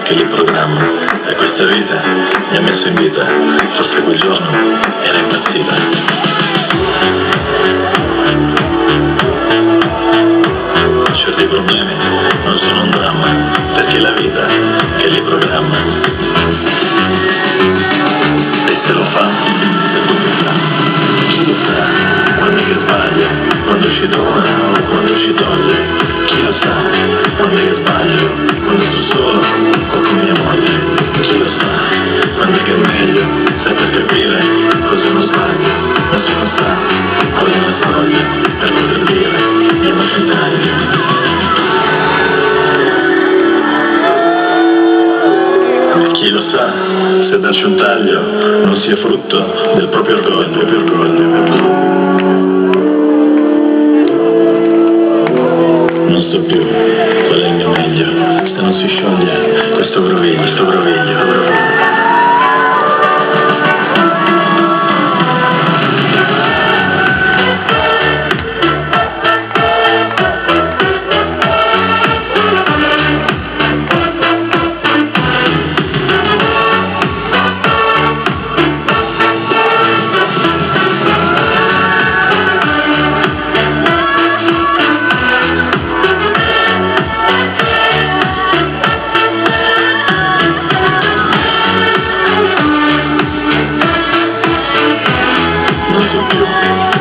che li programma. E questa vita mi ha messo in vita, forse quel giorno era impazzita. Certi problemi non sono un dramma, perché è la vita che li programma. E se lo fa, se tutto sta, chi lo sa, quando che sbaglia, quando ci torna o quando ci toglie, chi lo sa, quando che sbaglio, quando sto solo o con mia moglie, chi lo sa, quando che è meglio, sempre capire cosa non sbaglio, ma se non sa, poi una storia per poter dire, io non c'entraglio. Chi lo sa, se darci un taglio non sia frutto del proprio orgoglio. Non so più qual è il mio meglio, se non si scioglie questo groviglio. Non so più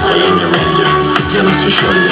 qual è il mio meglio, se non si scioglie